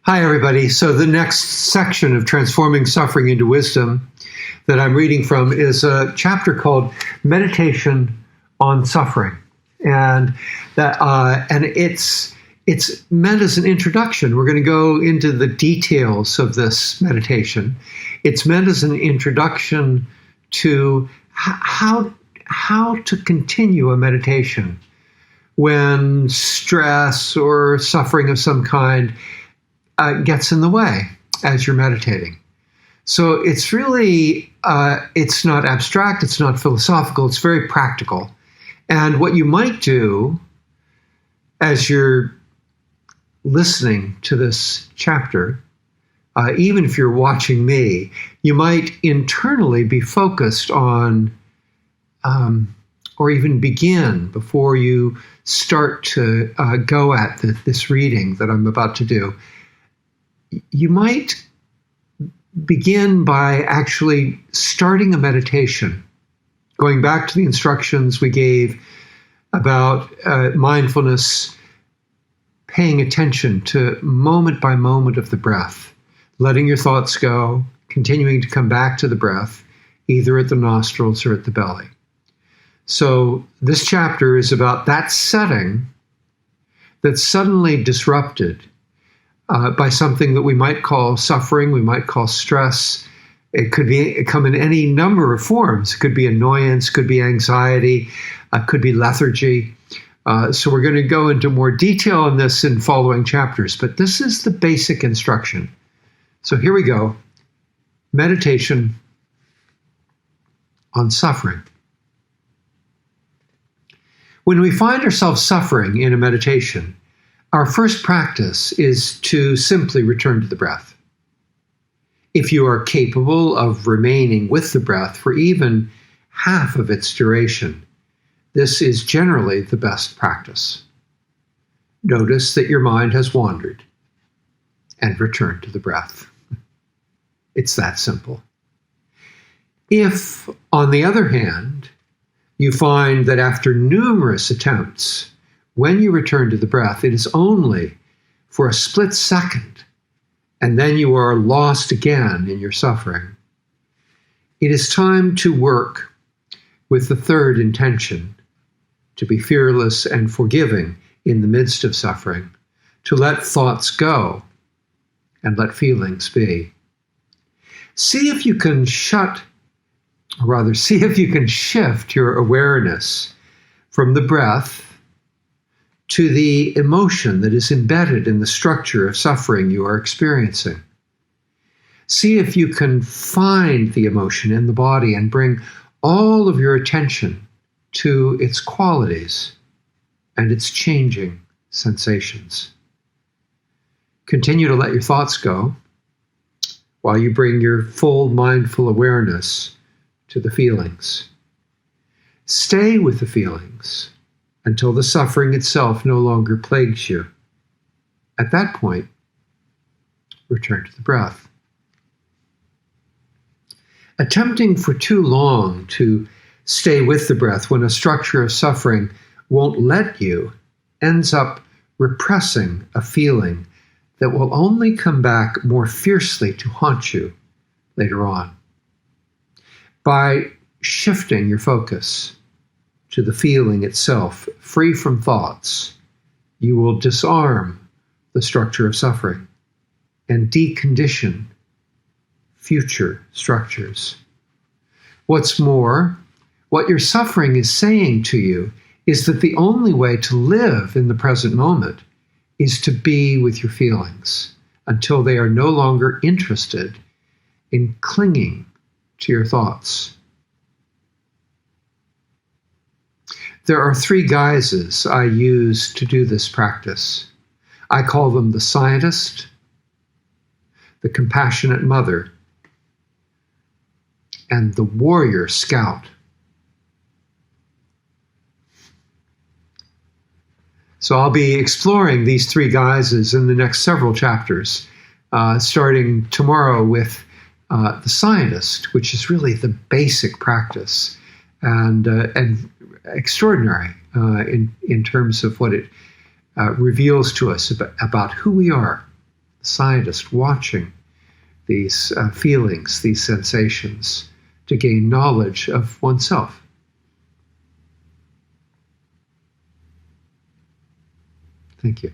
Hi, everybody. So the next section of Transforming Suffering into Wisdom that I'm reading from is a chapter called Meditation on Suffering. And it's meant as an introduction. We're going to go into the details of this meditation. It's meant as an introduction to how to continue a meditation when stress or suffering of some kind gets in the way as you're meditating. So it's really, it's not abstract, it's not philosophical, it's very practical. And what you might do as you're listening to this chapter, even if you're watching me, you might internally be focused on, or even begin before you start to go at this reading that I'm about to do. You might begin by actually starting a meditation, going back to the instructions we gave about mindfulness, paying attention to moment by moment of the breath, letting your thoughts go, continuing to come back to the breath, either at the nostrils or at the belly. So this chapter is about that setting that's suddenly disrupted by something that we might call suffering, we might call stress. It could come in any number of forms. It could be annoyance, could be anxiety, could be lethargy. So we're going to go into more detail on this in following chapters, but this is the basic instruction. So here we go. Meditation on suffering. When we find ourselves suffering in a meditation, our first practice is to simply return to the breath. If you are capable of remaining with the breath for even half of its duration, this is generally the best practice. Notice that your mind has wandered and return to the breath. It's that simple. If, on the other hand, you find that after numerous attempts, when you return to the breath, it is only for a split second, and then you are lost again in your suffering. It is time to work with the third intention, to be fearless and forgiving in the midst of suffering, to let thoughts go and let feelings be. See if you can shift your awareness from the breath to the emotion that is embedded in the structure of suffering you are experiencing. See if you can find the emotion in the body and bring all of your attention to its qualities and its changing sensations. Continue to let your thoughts go while you bring your full mindful awareness to the feelings. Stay with the feelings until the suffering itself no longer plagues you. At that point, return to the breath. Attempting for too long to stay with the breath when a structure of suffering won't let you ends up repressing a feeling that will only come back more fiercely to haunt you later on. By shifting your focus to the feeling itself, free from thoughts, you will disarm the structure of suffering and decondition future structures. What's more, what your suffering is saying to you is that the only way to live in the present moment is to be with your feelings until they are no longer interested in clinging to your thoughts. There are three guises I use to do this practice. I call them the scientist, the compassionate mother, and the warrior scout. So I'll be exploring these three guises in the next several chapters, starting tomorrow with the scientist, which is really the basic practice and extraordinary in terms of what it reveals to us about who we are. scientist watching these feelings, these sensations, to gain knowledge of oneself. Thank you.